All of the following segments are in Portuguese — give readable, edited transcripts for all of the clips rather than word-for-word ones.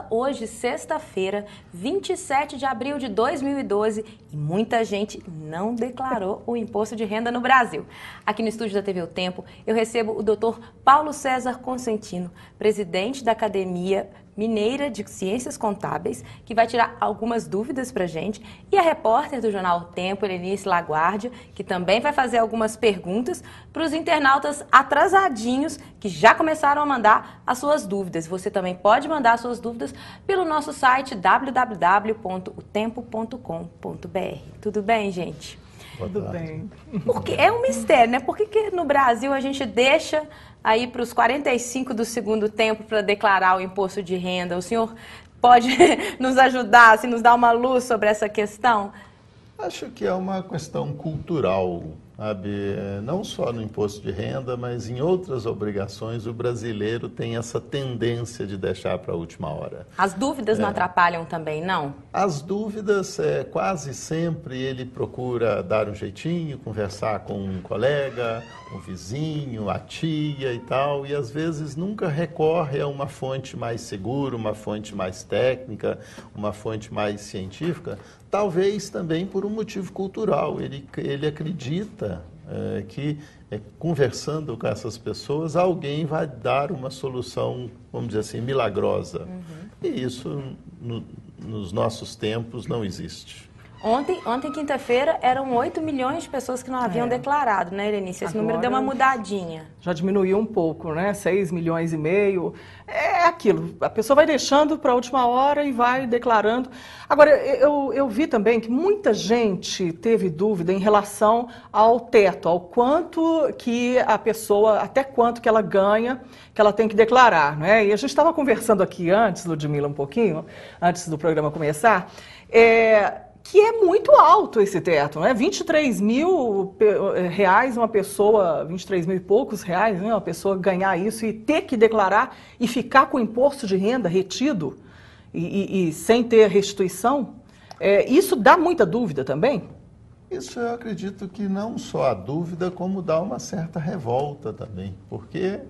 Começa hoje, sexta-feira, 27 de abril de 2012, e muita gente não declarou o imposto de renda no Brasil. Aqui no estúdio da TV O Tempo, eu recebo o Dr. Paulo César Consentino, presidente da Academia Mineira de Ciências Contábeis, que vai tirar algumas dúvidas para a gente, e a repórter do jornal O Tempo, Helenice Laguardia, que também vai fazer algumas perguntas para os internautas atrasadinhos que já começaram a mandar as suas dúvidas. Você também pode mandar suas dúvidas pelo nosso site www.otempo.com.br. Tudo bem, gente? Tudo bem. Porque é um mistério, né? Por que no Brasil a gente deixa aí para os 45 do segundo tempo para declarar o imposto de renda? O senhor pode nos ajudar, assim, nos dar uma luz sobre essa questão? Acho que é uma questão cultural, sabe? Não só no imposto de renda, mas em outras obrigações, o brasileiro tem essa tendência de deixar para a última hora. As dúvidas não atrapalham também, não? As dúvidas, quase sempre ele procura dar um jeitinho, conversar com um colega, um vizinho, a tia e tal, e às vezes nunca recorre a uma fonte mais segura, uma fonte mais técnica, uma fonte mais científica, talvez também por um motivo cultural. Ele acredita que conversando com essas pessoas, alguém vai dar uma solução, vamos dizer assim, milagrosa. Uhum. E isso, nos nossos tempos, não existe. Ontem quinta-feira, eram 8 milhões de pessoas que não haviam declarado, né, Helenice? Esse número deu uma mudadinha. Já diminuiu um pouco, né? 6 milhões e meio. É aquilo, a pessoa vai deixando para a última hora e vai declarando. Agora, eu vi também que muita gente teve dúvida em relação ao teto, ao quanto que a pessoa, até quanto que ela ganha, que ela tem que declarar, né? E a gente estava conversando aqui antes, Ludmila, um pouquinho, antes do programa começar, que é muito alto esse teto, né? 23 mil reais uma pessoa, 23 mil e poucos reais, né? Uma pessoa ganhar isso e ter que declarar e ficar com o imposto de renda retido e sem ter restituição. Isso dá muita dúvida também? Isso eu acredito que não só a dúvida, como dá uma certa revolta também, porque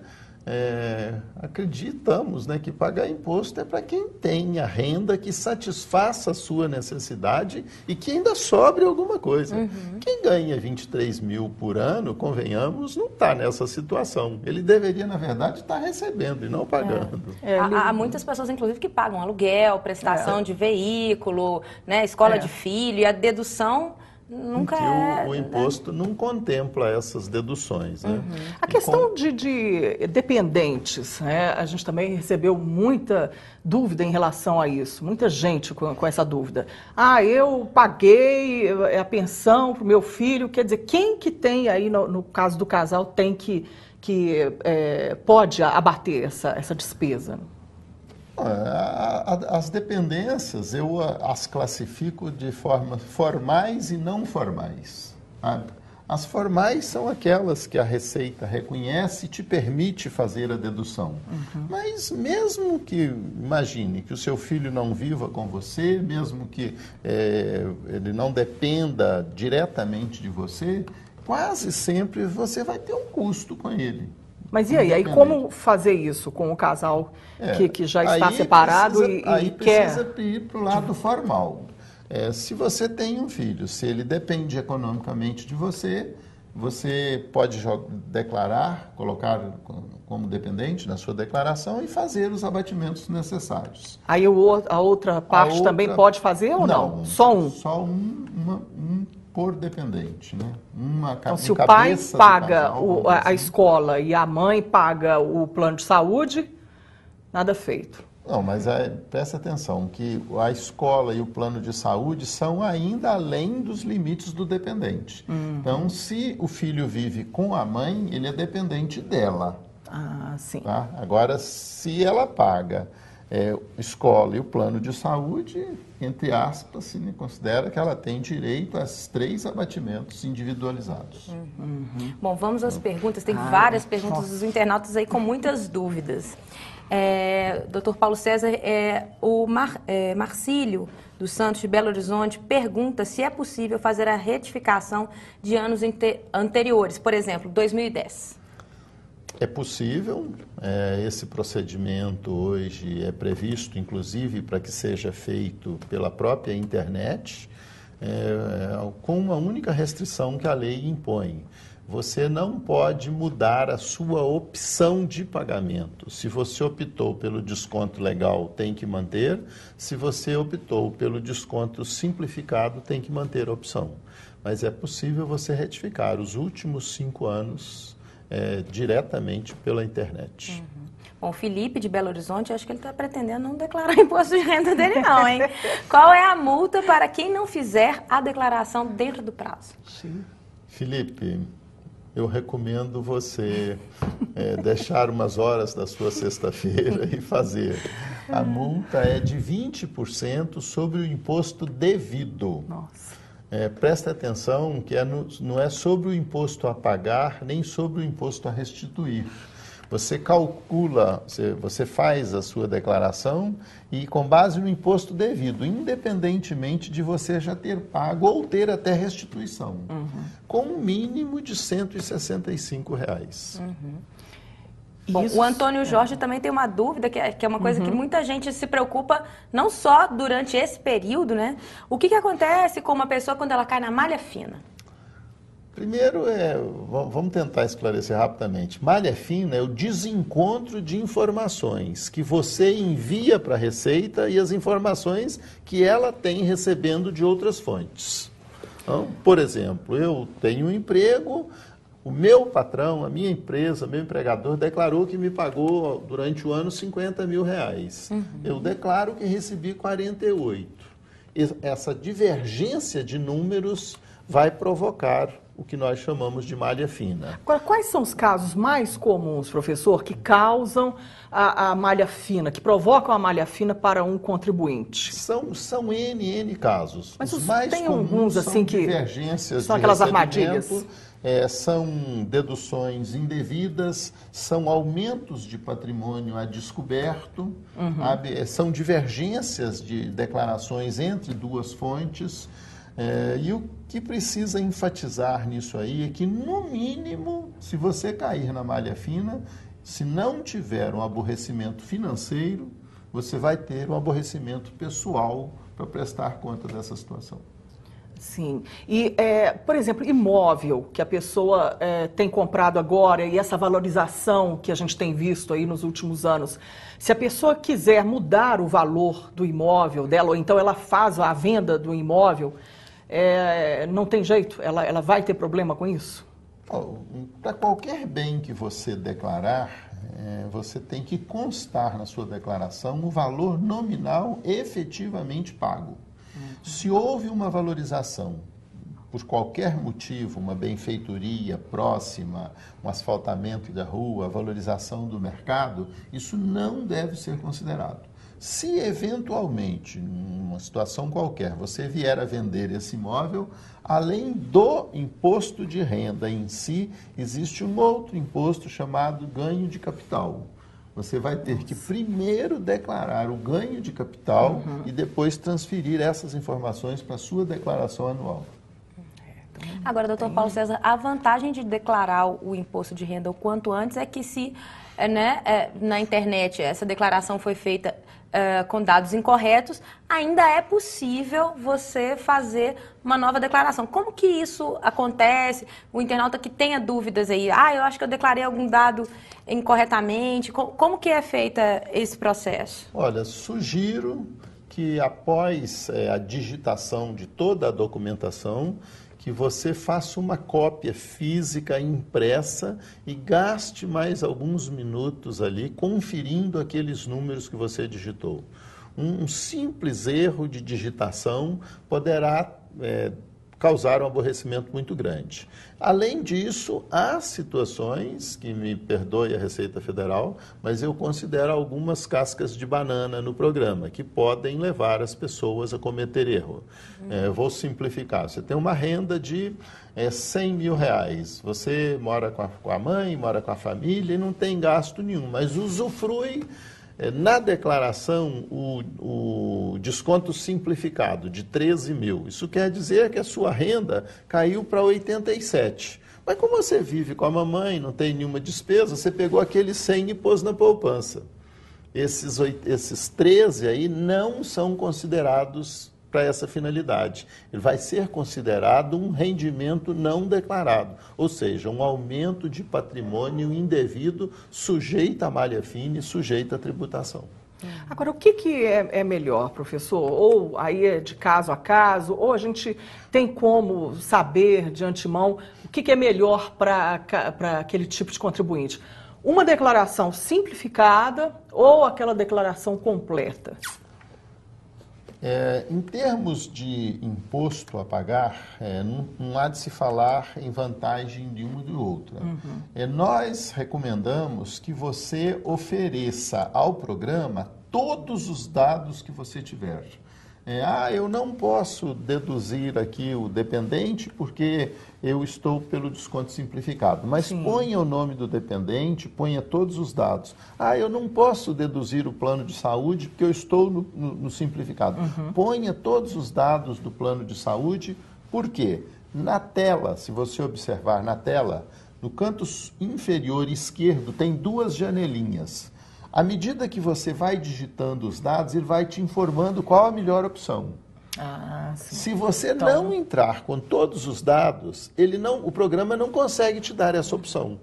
acreditamos, né, que pagar imposto é para quem tem a renda que satisfaça a sua necessidade e que ainda sobre alguma coisa. Uhum. Quem ganha 23 mil por ano, convenhamos, não está nessa situação. Ele deveria, na verdade, estar recebendo e não pagando. Há muitas pessoas, inclusive, que pagam aluguel, prestação de veículo, né, escola de filho, e a dedução nunca o imposto não contempla essas deduções. Né? Uhum. A questão de dependentes, né? A gente também recebeu muita dúvida em relação a isso, muita gente com essa dúvida. Eu paguei a pensão para o meu filho, quer dizer, quem que tem aí, no caso do casal, tem que pode abater essa despesa? As dependências eu as classifico de forma formais e não formais. As formais são aquelas que a Receita reconhece e te permite fazer a dedução. Uhum. Mas mesmo que, imagine, que o seu filho não viva com você, mesmo que ele não dependa diretamente de você, quase sempre você vai ter um custo com ele. Mas e aí? Aí como fazer isso com o casal que já está separado e quer... precisa ir para o lado formal. Se você tem um filho, se ele depende economicamente de você, você pode declarar, colocar como dependente na sua declaração e fazer os abatimentos necessários. Aí a outra parte também pode fazer ou não? Só um? Só um por dependente, né? Então, se o pai paga a escola e a mãe paga o plano de saúde, nada feito. Não, mas presta atenção, que a escola e o plano de saúde são ainda além dos limites do dependente. Uhum. Então, se o filho vive com a mãe, ele é dependente dela. Sim. Tá? Agora, se ela paga escola e o plano de saúde, entre aspas, se considera que ela tem direito a 3 abatimentos individualizados. Uhum. Bom, vamos às perguntas. Tem várias perguntas dos internautas aí com muitas dúvidas. Dr. Paulo César, o Marcílio dos Santos de Belo Horizonte pergunta se é possível fazer a retificação de anos anteriores, por exemplo, 2010. É possível, esse procedimento hoje é previsto, inclusive, para que seja feito pela própria internet, com uma única restrição que a lei impõe. Você não pode mudar a sua opção de pagamento. Se você optou pelo desconto legal, tem que manter. Se você optou pelo desconto simplificado, tem que manter a opção. Mas é possível você retificar os últimos 5 anos diretamente pela internet. Uhum. Bom, o Felipe de Belo Horizonte, acho que ele está pretendendo não declarar imposto de renda dele não, hein? Qual é a multa para quem não fizer a declaração dentro do prazo? Sim. Felipe, eu recomendo você deixar umas horas da sua sexta-feira e fazer. A multa é de 20% sobre o imposto devido. Nossa. Presta atenção que não é sobre o imposto a pagar, nem sobre o imposto a restituir. Você calcula, você faz a sua declaração e com base no imposto devido, independentemente de você já ter pago ou ter até restituição, com um mínimo de R$ 165. Bom, o Antônio Jorge também tem uma dúvida, que é uma coisa que muita gente se preocupa, não só durante esse período, né? O que acontece com uma pessoa quando ela cai na malha fina? Primeiro, vamos tentar esclarecer rapidamente. Malha fina é o desencontro de informações que você envia para a Receita e as informações que ela tem recebendo de outras fontes. Então, por exemplo, eu tenho um emprego, o meu patrão, a minha empresa, meu empregador declarou que me pagou durante o ano R$50 mil. Eu declaro que recebi 48. Essa divergência de números vai provocar o que nós chamamos de malha fina. Agora, quais são os casos mais comuns, professor, que causam a malha fina, que provocam a malha fina para um contribuinte? São N casos. Mas os mais tem comuns alguns assim são que divergências são de aquelas recebimento, armadilhas? São deduções indevidas, são aumentos de patrimônio a descoberto, são divergências de declarações entre duas fontes. E o que precisa enfatizar nisso aí é que, no mínimo, se você cair na malha fina, se não tiver um aborrecimento financeiro, você vai ter um aborrecimento pessoal para prestar conta dessa situação. Sim. E, por exemplo, imóvel que a pessoa tem comprado agora e essa valorização que a gente tem visto aí nos últimos anos, se a pessoa quiser mudar o valor do imóvel dela, ou então ela faz a venda do imóvel, não tem jeito? Ela vai ter problema com isso? Para qualquer bem que você declarar, você tem que constar na sua declaração o valor nominal efetivamente pago. Se houve uma valorização, por qualquer motivo, uma benfeitoria próxima, um asfaltamento da rua, a valorização do mercado, isso não deve ser considerado. Se eventualmente, numa situação qualquer, você vier a vender esse imóvel, além do imposto de renda em si, existe um outro imposto chamado ganho de capital. Você vai ter que primeiro declarar o ganho de capital e depois transferir essas informações para a sua declaração anual. Agora, doutor Paulo César, a vantagem de declarar o imposto de renda o quanto antes é que se na internet essa declaração foi feita com dados incorretos, ainda é possível você fazer uma nova declaração. Como que isso acontece? O internauta que tenha dúvidas aí, eu acho que eu declarei algum dado incorretamente. Como que é feito esse processo? Olha, sugiro que após a digitação de toda a documentação, que você faça uma cópia física impressa e gaste mais alguns minutos ali conferindo aqueles números que você digitou. Um simples erro de digitação poderá causar um aborrecimento muito grande. Além disso, há situações, que me perdoe a Receita Federal, mas eu considero algumas cascas de banana no programa, que podem levar as pessoas a cometer erro. Vou simplificar. Você tem uma renda de R$100 mil. Você mora com a mãe, mora com a família e não tem gasto nenhum, mas usufrui na declaração o desconto simplificado de 13 mil. Isso quer dizer que a sua renda caiu para 87, Mas como você vive com a mamãe, não tem nenhuma despesa, você pegou aquele 100 e pôs na poupança. Esses 13 aí não são considerados para essa finalidade. Ele vai ser considerado um rendimento não declarado, ou seja, um aumento de patrimônio indevido sujeito à malha fine, sujeito à tributação. Agora, o que é melhor, professor? Ou aí é de caso a caso, ou a gente tem como saber de antemão o que é melhor para aquele tipo de contribuinte? Uma declaração simplificada ou aquela declaração completa? Em termos de imposto a pagar, não há de se falar em vantagem de uma ou de outra. Nós recomendamos que você ofereça ao programa todos os dados que você tiver. Eu não posso deduzir aqui o dependente porque eu estou pelo desconto simplificado. Mas Sim. Ponha o nome do dependente, ponha todos os dados. Eu não posso deduzir o plano de saúde porque eu estou no simplificado. Ponha todos os dados do plano de saúde. Por quê? Na tela, se você observar na tela, no canto inferior esquerdo tem duas janelinhas. À medida que você vai digitando os dados, ele vai te informando qual a melhor opção. Se você não entrar com todos os dados, o programa não consegue te dar essa opção.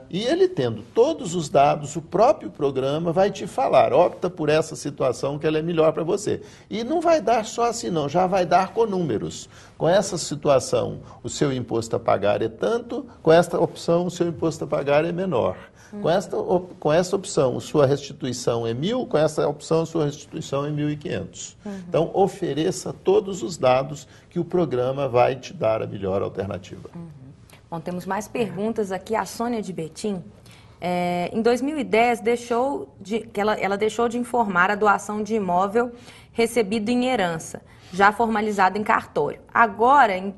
E ele tendo todos os dados, o próprio programa vai te falar, opta por essa situação que ela é melhor para você. E não vai dar só assim não, já vai dar com números. Com essa situação, o seu imposto a pagar é tanto, com esta opção, o seu imposto a pagar é menor. Com essa opção, sua restituição é 1.000, com essa opção, sua restituição é 1.500. Então, ofereça todos os dados que o programa vai te dar a melhor alternativa. Bom, temos mais perguntas aqui. A Sônia de Betim, em 2010, ela deixou de informar a doação de imóvel recebido em herança, já formalizado em cartório. Agora, em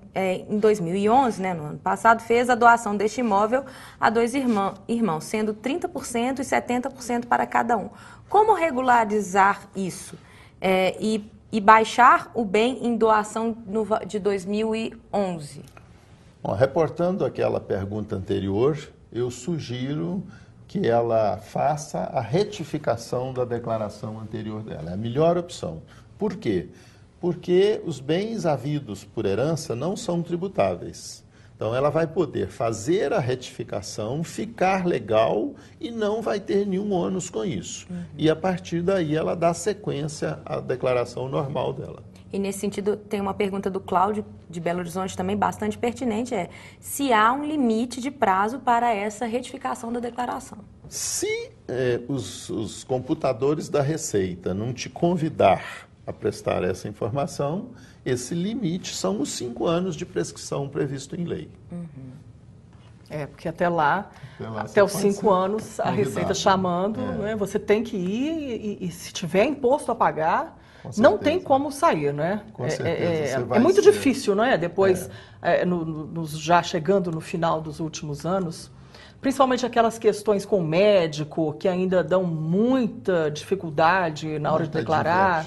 2011, no ano passado, fez a doação deste imóvel a dois irmãos, sendo 30% e 70% para cada um. Como regularizar isso e baixar o bem em doação de 2011? Bom, reportando aquela pergunta anterior, eu sugiro que ela faça a retificação da declaração anterior dela. É a melhor opção. Por quê? Porque os bens havidos por herança não são tributáveis. Então, ela vai poder fazer a retificação, ficar legal e não vai ter nenhum ônus com isso. E, a partir daí, ela dá sequência à declaração normal dela. E, nesse sentido, tem uma pergunta do Cláudio, de Belo Horizonte, também bastante pertinente, se há um limite de prazo para essa retificação da declaração. Se os computadores da Receita não te convidar a prestar essa informação, esse limite são os 5 anos de prescrição previsto em lei. Porque até os 5 anos, a Receita chamando, você tem que ir e se tiver imposto a pagar, não tem como sair, né? Com certeza. É muito difícil, não é? Depois, já chegando no final dos últimos anos, principalmente aquelas questões com o médico, que ainda dão muita dificuldade na hora de declarar.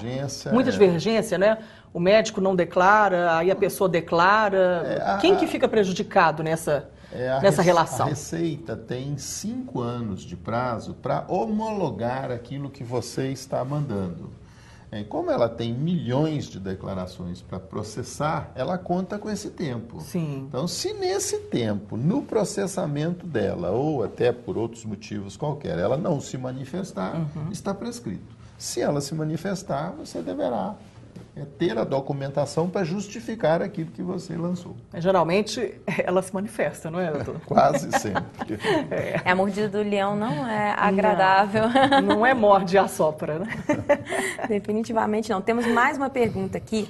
Muita divergência, né? O médico não declara, aí a pessoa declara. Quem que fica prejudicado nessa relação? A Receita tem 5 anos de prazo para homologar aquilo que você está mandando. Como ela tem milhões de declarações para processar, ela conta com esse tempo. Sim. Então, se nesse tempo, no processamento dela, ou até por outros motivos qualquer, ela não se manifestar, está prescrito. Se ela se manifestar, você deverá ter a documentação para justificar aquilo que você lançou. Geralmente, ela se manifesta, não é, doutor? Quase sempre. A mordida do leão não é agradável. Não é morde e assopra, né? Definitivamente não. Temos mais uma pergunta aqui,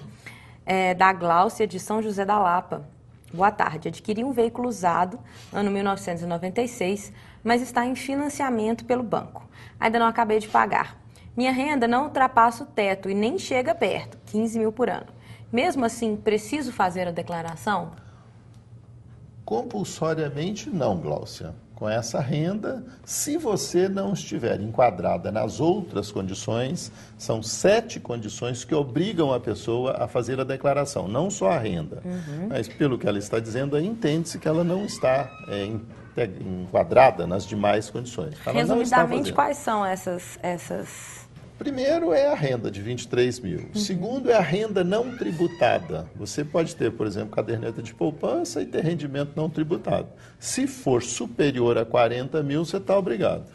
da Gláucia, de São José da Lapa. Boa tarde. Adquiri um veículo usado, ano 1996, mas está em financiamento pelo banco. Ainda não acabei de pagar. Minha renda não ultrapassa o teto e nem chega perto, 15 mil por ano. Mesmo assim, preciso fazer a declaração? Compulsoriamente não, Gláucia. com essa renda, se você não estiver enquadrada nas outras condições. São 7 condições que obrigam a pessoa a fazer a declaração, não só a renda. Mas, pelo que ela está dizendo, aí entende-se que ela não está enquadrada nas demais condições. Ela Resumidamente, quais são essas... Primeiro é a renda de 23 mil. Segundo é a renda não tributada. Você pode ter, por exemplo, caderneta de poupança e ter rendimento não tributado. Se for superior a 40 mil, você está obrigado.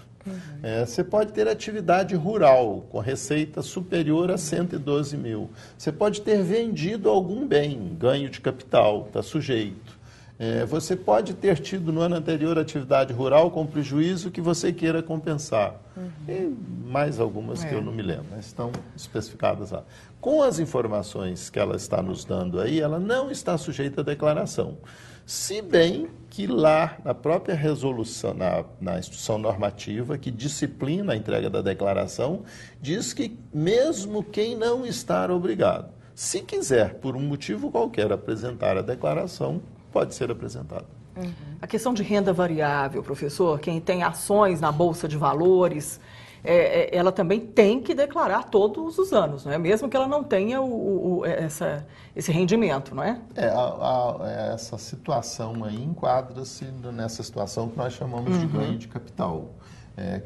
Você pode ter atividade rural com receita superior a 112 mil. Você pode ter vendido algum bem, ganho de capital, está sujeito. Você pode ter tido no ano anterior atividade rural com prejuízo que você queira compensar. E mais algumas que eu não me lembro, mas estão especificadas lá. Com as informações que ela está nos dando aí, ela não está sujeita à declaração. Se bem que lá, na própria resolução, na instrução normativa que disciplina a entrega da declaração, diz que mesmo quem não está obrigado, se quiser, por um motivo qualquer, apresentar a declaração, pode ser apresentado. A questão de renda variável, professor, quem tem ações na Bolsa de Valores, ela também tem que declarar todos os anos, não é? Mesmo que ela não tenha esse rendimento, não é? Essa situação aí enquadra-se nessa situação que nós chamamos de ganho de capital,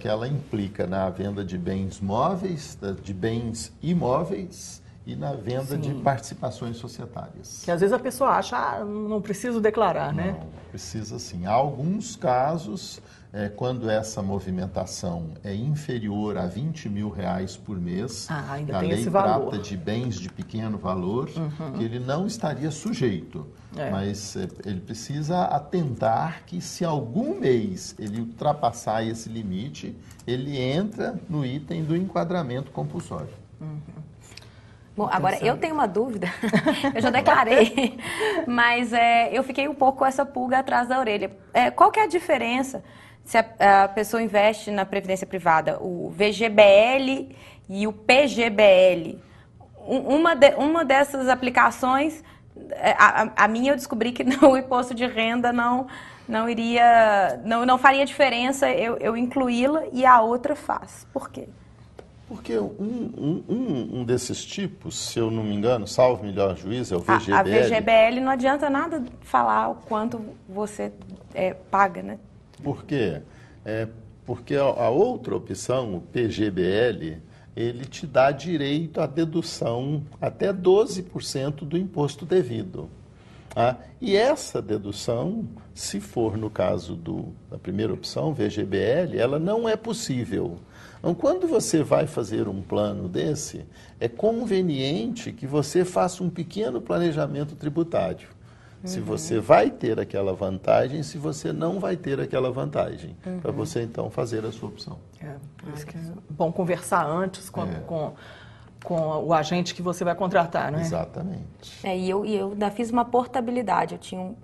que ela implica na venda de bens móveis, de bens imóveis, e na venda de participações societárias. Que às vezes a pessoa acha, não preciso declarar, né? Não, precisa sim. Há alguns casos, quando essa movimentação é inferior a 20 mil reais por mês, ainda a tem lei esse valor. trata de bens de pequeno valor, que ele não estaria sujeito. Mas ele precisa atentar que se algum mês ele ultrapassar esse limite, ele entra no item do enquadramento compulsório. Bom, agora eu tenho uma dúvida, eu já declarei, mas eu fiquei um pouco com essa pulga atrás da orelha. Qual que é a diferença se a pessoa investe na previdência privada, o VGBL e o PGBL? Uma dessas aplicações, a minha eu descobri que o imposto de renda não faria diferença eu incluí-la e a outra faz. Por quê? Porque um desses tipos, se eu não me engano, salvo melhor juízo, é o VGBL. A VGBL não adianta nada falar o quanto você paga, né? Por quê? Porque a outra opção, o PGBL, ele te dá direito à dedução até 12% do imposto devido. E essa dedução, se for no caso da primeira opção, VGBL, ela não é possível. Então, quando você vai fazer um plano desse, é conveniente que você faça um pequeno planejamento tributário. Se você vai ter aquela vantagem, se você não vai ter aquela vantagem, para você então fazer a sua opção. Por isso que é bom conversar antes com o agente que você vai contratar, né? Exatamente. E eu ainda fiz uma portabilidade. Eu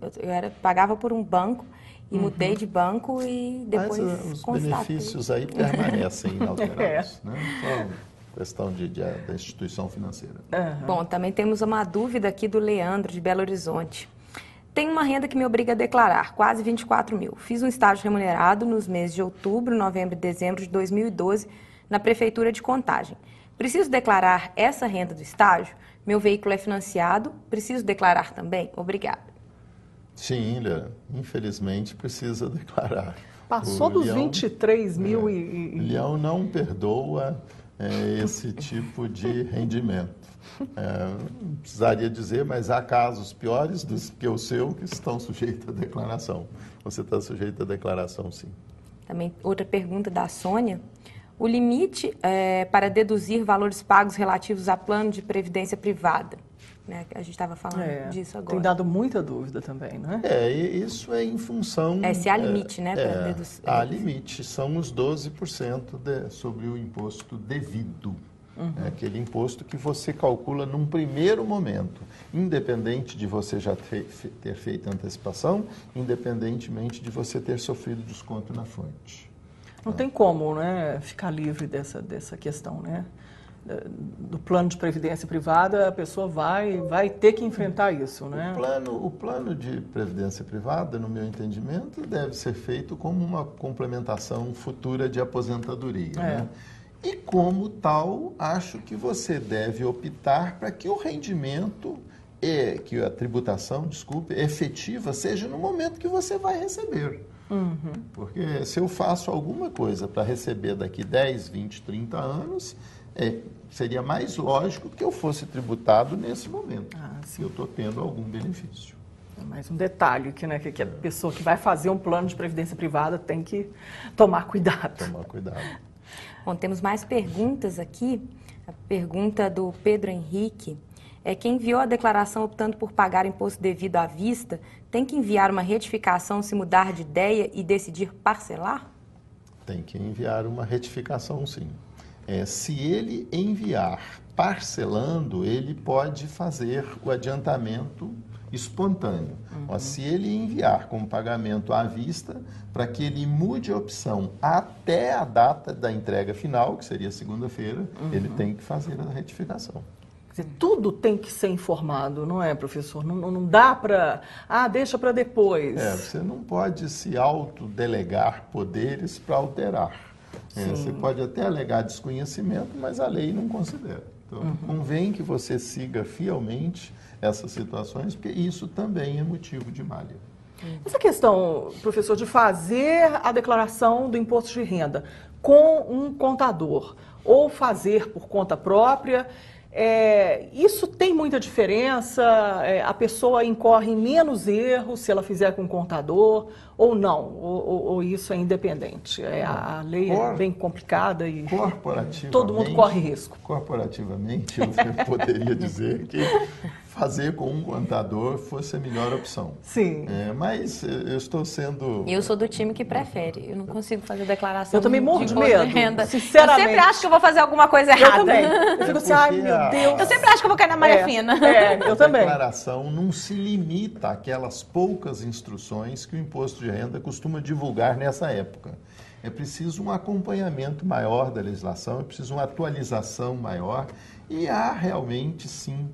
pagava por um banco e mudei de banco e depois os benefícios aí permanecem inalterados, né? Só questão da instituição financeira. Bom, também temos uma dúvida aqui do Leandro, de Belo Horizonte. Tem uma renda que me obriga a declarar, quase 24 mil. Fiz um estágio remunerado nos meses de outubro, novembro e dezembro de 2012 na Prefeitura de Contagem. Preciso declarar essa renda do estágio? Meu veículo é financiado, preciso declarar também? Obrigada. Sim, infelizmente precisa declarar. Passou dos 23 mil O Leão não perdoa esse tipo de rendimento. Não precisaria dizer, mas há casos piores do que o seu que estão sujeitos à declaração. Você está sujeito à declaração, sim. Também outra pergunta da Sônia. O limite para deduzir valores pagos relativos a plano de previdência privada, né? A gente estava falando disso agora. Tem dado muita dúvida também, né? Isso é em função... Se há limite, né? Para deduzir. Há limite, são os 12% sobre o imposto devido. Aquele imposto que você calcula num primeiro momento, independente de você já ter feito antecipação, independentemente de você ter sofrido desconto na fonte. Não tem como, né, ficar livre dessa questão, né? do plano de previdência privada, a pessoa vai ter que enfrentar isso, né? O plano de previdência privada, no meu entendimento, deve ser feito como uma complementação futura de aposentadoria, né? E como tal, acho que você deve optar para que o rendimento que a tributação, desculpe, efetiva seja no momento que você vai receber. Porque se eu faço alguma coisa para receber daqui 10, 20, 30 anos, seria mais lógico que eu fosse tributado nesse momento, se eu estou tendo algum benefício. É mais um detalhe que a pessoa que vai fazer um plano de previdência privada tem que tomar cuidado. Tomar cuidado. Bom, temos mais perguntas aqui. A pergunta do Pedro Henrique. Quem enviou a declaração optando por pagar imposto devido à vista, tem que enviar uma retificação se mudar de ideia e decidir parcelar? Tem que enviar uma retificação, sim. Se ele enviar parcelando, ele pode fazer o adiantamento espontâneo. Mas se ele enviar com pagamento à vista, para que ele mude a opção até a data da entrega final, que seria segunda-feira, ele tem que fazer a retificação. Tudo tem que ser informado, não é, professor? Não dá para... deixa para depois. Você não pode se autodelegar poderes para alterar. Você pode até alegar desconhecimento, mas a lei não considera. Então, convém que você siga fielmente essas situações, porque isso também é motivo de malha. Essa questão, professor, de fazer a declaração do imposto de renda com um contador ou fazer por conta própria... isso tem muita diferença? A pessoa incorre em menos erros se ela fizer com o contador ou não? Ou isso é independente? A lei é bem complicada e todo mundo corre risco. Corporativamente, eu poderia dizer que fazer com um contador fosse a melhor opção. Sim. Mas eu estou sendo... Eu sou do time que prefere. Eu não consigo fazer declaração eu também morro de imposto medo, de renda. sinceramente. Eu sempre acho que eu vou fazer alguma coisa errada. Eu também. Eu fico assim, ai meu Deus. Eu sempre acho que eu vou cair na malha fina. Eu também. A declaração não se limita àquelas poucas instruções que o imposto de renda costuma divulgar nessa época. É preciso um acompanhamento maior da legislação, é preciso uma atualização maior e há realmente, sim,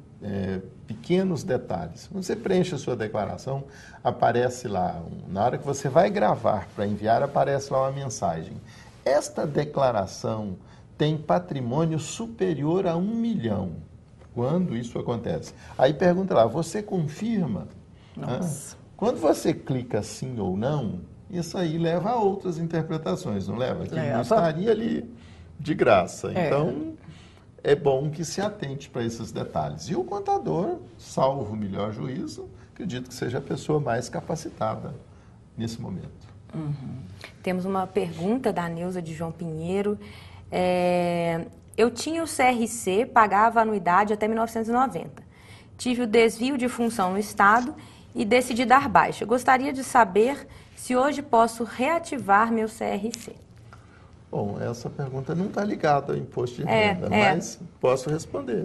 pequenos detalhes. Quando você preenche a sua declaração, aparece lá, na hora que você vai gravar para enviar, aparece lá uma mensagem. Esta declaração tem patrimônio superior a 1 milhão. Quando isso acontece? Aí pergunta lá, você confirma? Nossa. Quando você clica sim ou não, isso aí leva a outras interpretações, não leva? Que não estaria ali de graça. Então, é bom que se atente para esses detalhes. E o contador, salvo o melhor juízo, acredito que seja a pessoa mais capacitada nesse momento. Temos uma pergunta da Neuza de João Pinheiro. Eu tinha o CRC, pagava anuidade até 1990. Tive o desvio de função no Estado e decidi dar baixa. Gostaria de saber se hoje posso reativar meu CRC. Bom, essa pergunta não está ligada ao imposto de renda, mas posso responder.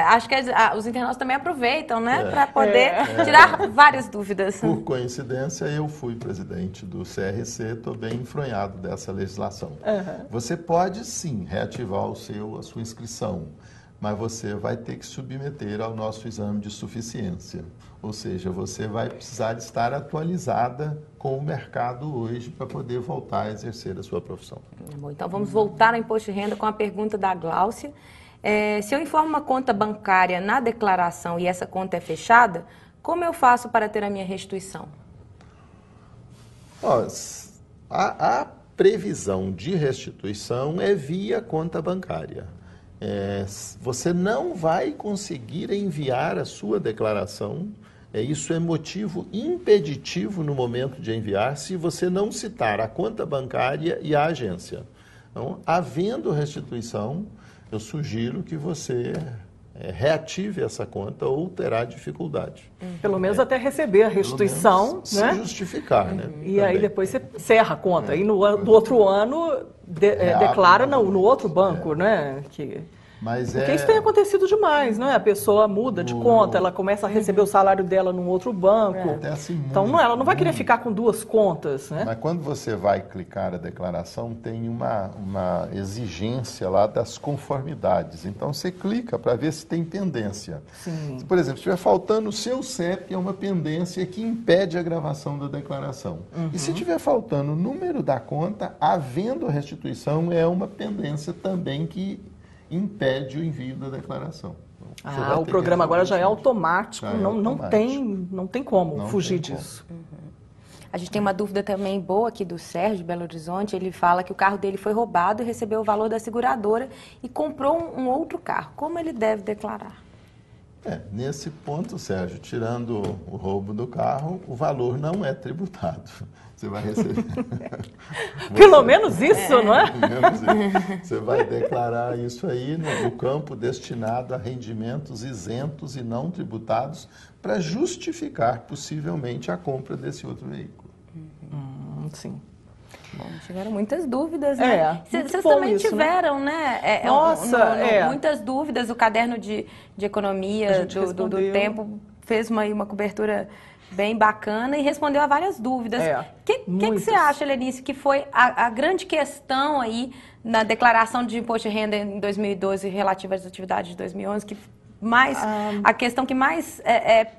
Acho que os internautas também aproveitam, né, para poder tirar várias dúvidas. Por coincidência, eu fui presidente do CRC, estou bem enfronhado dessa legislação. Você pode, sim, reativar a sua inscrição, mas você vai ter que submeter ao nosso exame de suficiência. Ou seja, você vai precisar estar atualizada com o mercado hoje para poder voltar a exercer a sua profissão. Bom, então vamos voltar ao imposto de renda com a pergunta da Gláucia. Se eu informo uma conta bancária na declaração e essa conta é fechada, como eu faço para ter a minha restituição? A previsão de restituição é via conta bancária. Você não vai conseguir enviar a sua declaração, isso é motivo impeditivo no momento de enviar, se você não citar a conta bancária e a agência. Então, havendo restituição, eu sugiro que você reative essa conta ou terá dificuldade. Pelo menos até receber a restituição, né? Se justificar, né? E aí depois você encerra a conta. E no outro ano declara no outro banco, né? Porque isso tem acontecido demais, não é? A pessoa muda de conta, ela começa a receber o salário dela num outro banco. Acontece muito, então ela não vai querer ficar com duas contas, né? Mas quando você vai clicar a declaração, tem uma exigência lá das conformidades. Então você clica para ver se tem pendência. Sim. Por exemplo, se estiver faltando o seu CEP, é uma pendência que impede a gravação da declaração. E se estiver faltando o número da conta, havendo a restituição, é uma pendência também que impede o envio da declaração. O programa agora já é automático, não tem como fugir disso. A gente tem uma dúvida também boa aqui do Sérgio, de Belo Horizonte. Ele fala que o carro dele foi roubado e recebeu o valor da seguradora e comprou um outro carro. Como ele deve declarar? Nesse ponto, Sérgio, tirando o roubo do carro, o valor não é tributado. Você vai receber. Pelo menos isso, não é? Pelo menos isso. Você vai declarar isso aí no campo destinado a rendimentos isentos e não tributados para justificar possivelmente a compra desse outro veículo. Sim. Bom, tiveram muitas dúvidas, né? Vocês também tiveram, né? Muitas dúvidas. O caderno de economia do Tempo fez uma cobertura bem bacana e respondeu a várias dúvidas. O que você acha, Lenice, que foi a grande questão aí na declaração de imposto de renda em 2012 relativa às atividades de 2011, que a questão que mais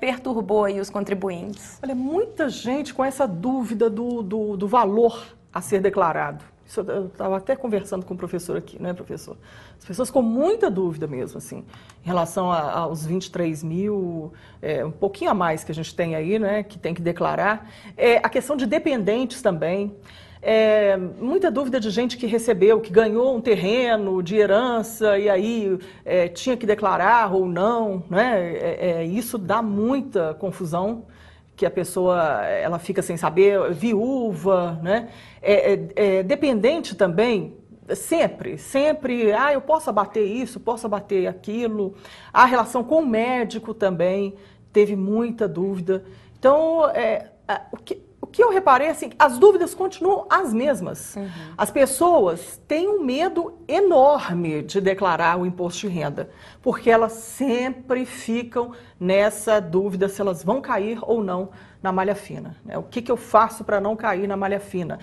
perturbou aí os contribuintes? Olha, muita gente com essa dúvida do valor a ser declarado. Isso eu estava até conversando com o professor aqui, né, professor? As pessoas com muita dúvida mesmo, assim, em relação aos 23 mil, um pouquinho a mais que a gente tem aí, né, que tem que declarar. A questão de dependentes também. Muita dúvida de gente que recebeu, que ganhou um terreno de herança e aí tinha que declarar ou não, né? Isso dá muita confusão, que a pessoa ela fica sem saber, viúva, né? Dependente também, sempre, eu posso abater isso, posso abater aquilo. A relação com o médico também teve muita dúvida. Então, o que eu reparei, assim, as dúvidas continuam as mesmas. As pessoas têm um medo enorme de declarar o imposto de renda, porque elas sempre ficam nessa dúvida se elas vão cair ou não na malha fina. O que eu faço para não cair na malha fina?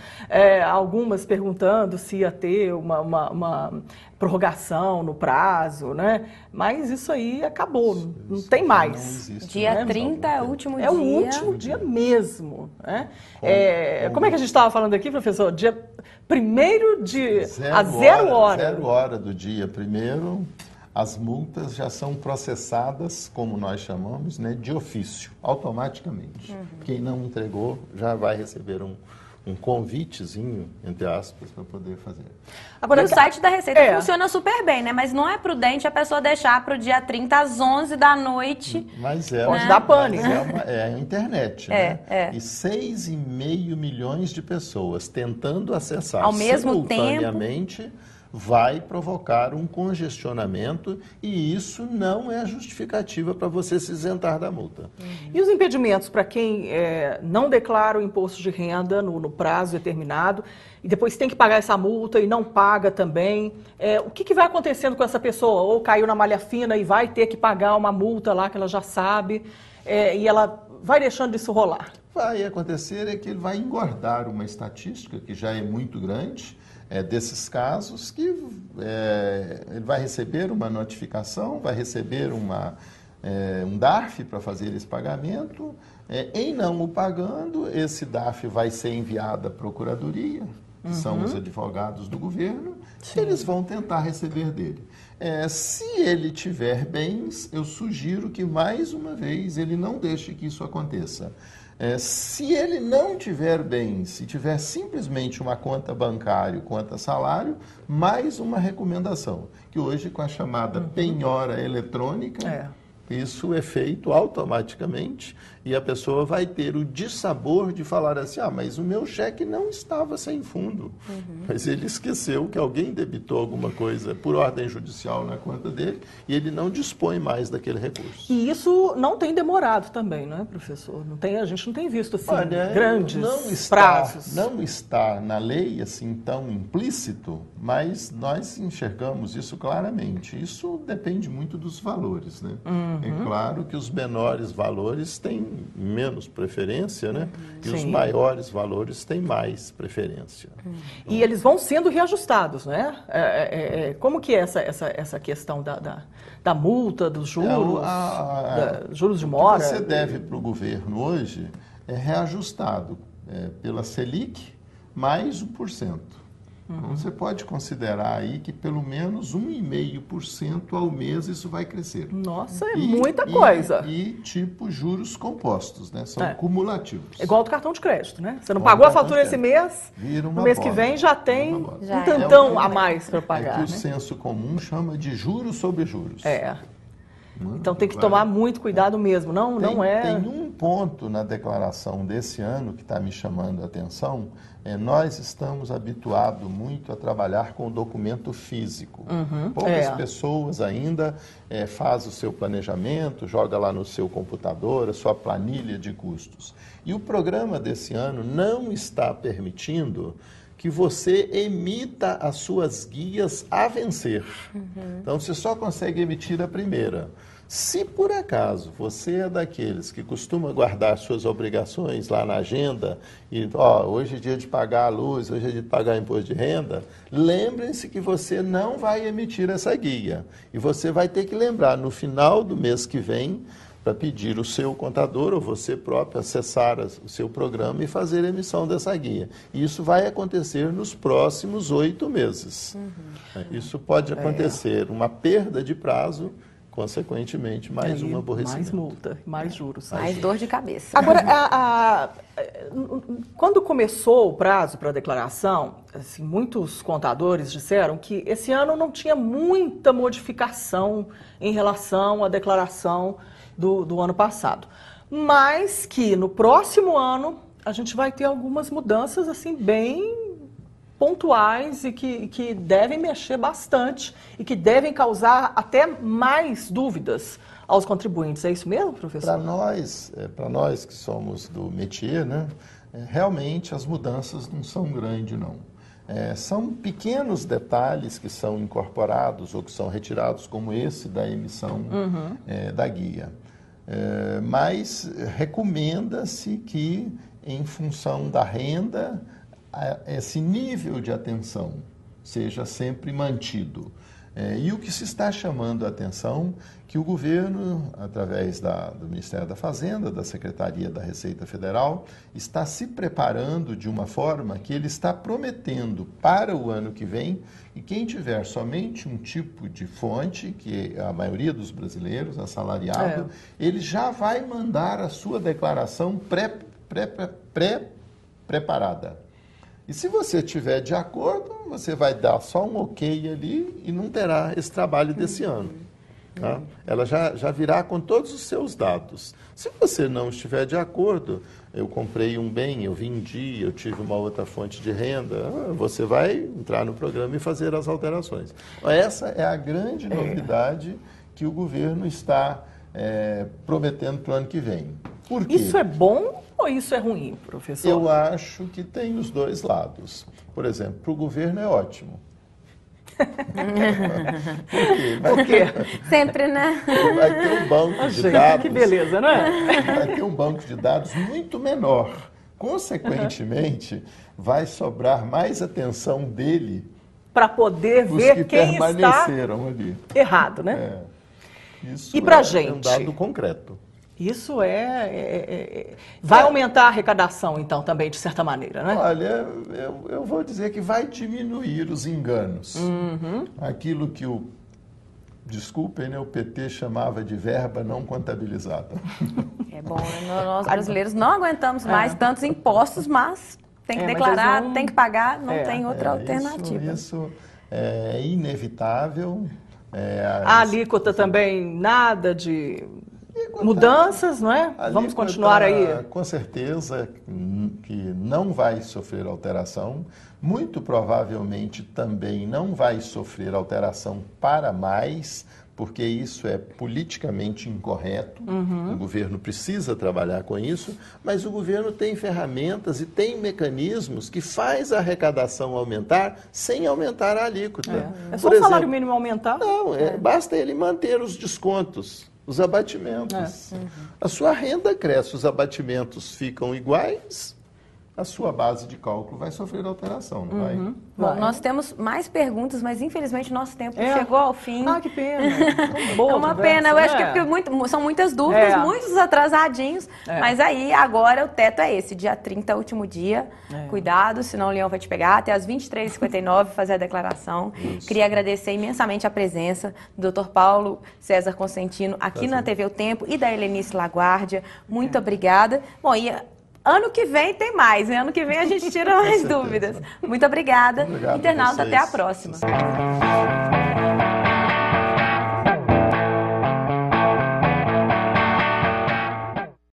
Algumas perguntando se ia ter uma prorrogação no prazo, né? Mas isso aí acabou, não tem mais. Não existe, dia 30 é o último dia. É o último dia mesmo. Né? Como é que a gente estava falando aqui, professor? Dia 1º de... zero hora. 0 hora do dia 1º. As multas já são processadas, como nós chamamos, né, de ofício, automaticamente. Quem não entregou já vai receber um convitezinho, entre aspas, para poder fazer. Agora, o site da Receita funciona super bem, né? Mas não é prudente a pessoa deixar para o dia 30 às 11 da noite. Mas pode dar pânico. É a internet, né? E 6,5 milhões de pessoas tentando acessar ao mesmo simultaneamente tempo, vai provocar um congestionamento e isso não é justificativa para você se isentar da multa. E os impedimentos para quem não declara o imposto de renda no prazo determinado e depois tem que pagar essa multa e não paga também? O que vai acontecendo com essa pessoa? Ou caiu na malha fina e vai ter que pagar uma multa lá que ela já sabe e ela vai deixando isso rolar? Vai acontecer que ele vai engordar uma estatística que já é muito grande, desses casos, que ele vai receber uma notificação, vai receber um DARF para fazer esse pagamento. Em não o pagando, esse DARF vai ser enviado à Procuradoria, que são os advogados do governo, e eles vão tentar receber dele. Se ele tiver bens, eu sugiro que, mais uma vez, ele não deixe que isso aconteça. Se ele não tiver bens, se tiver simplesmente uma conta bancária, conta salário, mais uma recomendação, que hoje com a chamada penhora eletrônica, isso é feito automaticamente E a pessoa vai ter o dissabor de falar assim, mas o meu cheque não estava sem fundo. Mas ele esqueceu que alguém debitou alguma coisa por ordem judicial na conta dele e ele não dispõe mais daquele recurso. E isso não tem demorado também, não é, professor? A gente não tem visto assim, grandes prazos. Não está na lei assim tão implícito, mas nós enxergamos isso claramente. Isso depende muito dos valores, né? É claro que os menores valores têm menos preferência, né? E os maiores valores têm mais preferência. E eles vão sendo reajustados, né? Como que é essa questão da multa, dos juros, juros de mora? O que você deve para o governo hoje é reajustado pela Selic mais 1%. Então, você pode considerar aí que pelo menos 1,5% ao mês isso vai crescer. Nossa, é muita coisa. E tipo juros compostos, né? São cumulativos. É igual do cartão de crédito, né? Você não pagou a fatura esse mês, no mês que vem já tem um tantão a mais para pagar. É que o senso comum chama de juros sobre juros. Então tem que tomar muito cuidado mesmo, Tem um ponto na declaração desse ano que está me chamando a atenção. Nós estamos habituados muito a trabalhar com o documento físico. Poucas pessoas ainda fazem o seu planejamento, joga lá no seu computador a sua planilha de custos. E o programa desse ano não está permitindo que você emita as suas guias a vencer. Então, você só consegue emitir a primeira. Se por acaso você é daqueles que costuma guardar suas obrigações lá na agenda e, hoje é dia de pagar a luz, hoje é dia de pagar imposto de renda, lembrem-se que você não vai emitir essa guia. E você vai ter que lembrar no final do mês que vem para pedir o seu contador ou você próprio acessar o seu programa e fazer a emissão dessa guia. E isso vai acontecer nos próximos 8 meses. Isso pode acontecer uma perda de prazo, consequentemente, mais um aborrecimento. Mais multa, mais juros. Mais dor de cabeça. Agora, quando começou o prazo para a declaração, assim, muitos contadores disseram que esse ano não tinha muita modificação em relação à declaração do ano passado. Mas que no próximo ano a gente vai ter algumas mudanças assim bem pontuais e que devem mexer bastante e que devem causar até mais dúvidas aos contribuintes. É isso mesmo, professor? Para nós que somos do métier, né, realmente as mudanças não são grandes, não. São pequenos detalhes que são incorporados ou que são retirados, como esse da emissão da guia. Mas recomenda-se que, em função da renda, esse nível de atenção seja sempre mantido. E o que se está chamando a atenção, que o governo, através do Ministério da Fazenda, da Secretaria da Receita Federal, está se preparando de uma forma que ele está prometendo para o ano que vem, e quem tiver somente um tipo de fonte, que a maioria dos brasileiros, assalariado, ele já vai mandar a sua declaração pré-preparada. E se você estiver de acordo, você vai dar só um ok ali e não terá esse trabalho desse ano. Tá? Ela já virá com todos os seus dados. Se você não estiver de acordo, eu comprei um bem, eu vendi, eu tive uma outra fonte de renda, você vai entrar no programa e fazer as alterações. Essa é a grande novidade que o governo está prometendo para o ano que vem. Por quê? Isso é bom ou isso é ruim, professor? Eu acho que tem os dois lados. Por exemplo, para o governo é ótimo. Por quê? Sempre, né? Vai ter um banco de dados. Que beleza, não é? Vai ter um banco de dados muito menor. Consequentemente, vai sobrar mais atenção dele para poder ver quem permaneceram está ali. Errado, né? Isso e para é um dado concreto. Isso vai aumentar a arrecadação, então, também, de certa maneira, né? Olha, eu vou dizer que vai diminuir os enganos. Aquilo que desculpem, né, o PT chamava de verba não contabilizada. É bom, nós brasileiros não aguentamos mais tantos impostos, mas tem que declarar, tem que pagar, não tem outra alternativa. Isso é inevitável. A alíquota também, nada de mudanças, não é? Vamos continuar aí. Com certeza que não vai sofrer alteração, muito provavelmente também não vai sofrer alteração para mais, porque isso é politicamente incorreto. O governo precisa trabalhar com isso, mas o governo tem ferramentas e tem mecanismos que faz a arrecadação aumentar sem aumentar a alíquota. É só o salário mínimo aumentar? Não, basta ele manter os descontos, os abatimentos. A sua renda cresce, os abatimentos ficam iguais, a sua base de cálculo vai sofrer alteração, não vai? Bom, nós temos mais perguntas, mas infelizmente nosso tempo chegou ao fim. Ah, que pena. Boa é uma conversa, pena, eu né? acho que é porque são muitas dúvidas, muitos atrasadinhos, mas aí agora o teto é esse, dia 30, último dia. Cuidado, senão o leão vai te pegar, até às 23h59 fazer a declaração. Queria agradecer imensamente a presença do Dr. Paulo César Consentino aqui na TV O Tempo e da Helenice Laguardia. Muito obrigada. Bom, e ano que vem tem mais, né? Ano que vem a gente tira mais dúvidas. Muito obrigada. Obrigado. Internauta, até a próxima.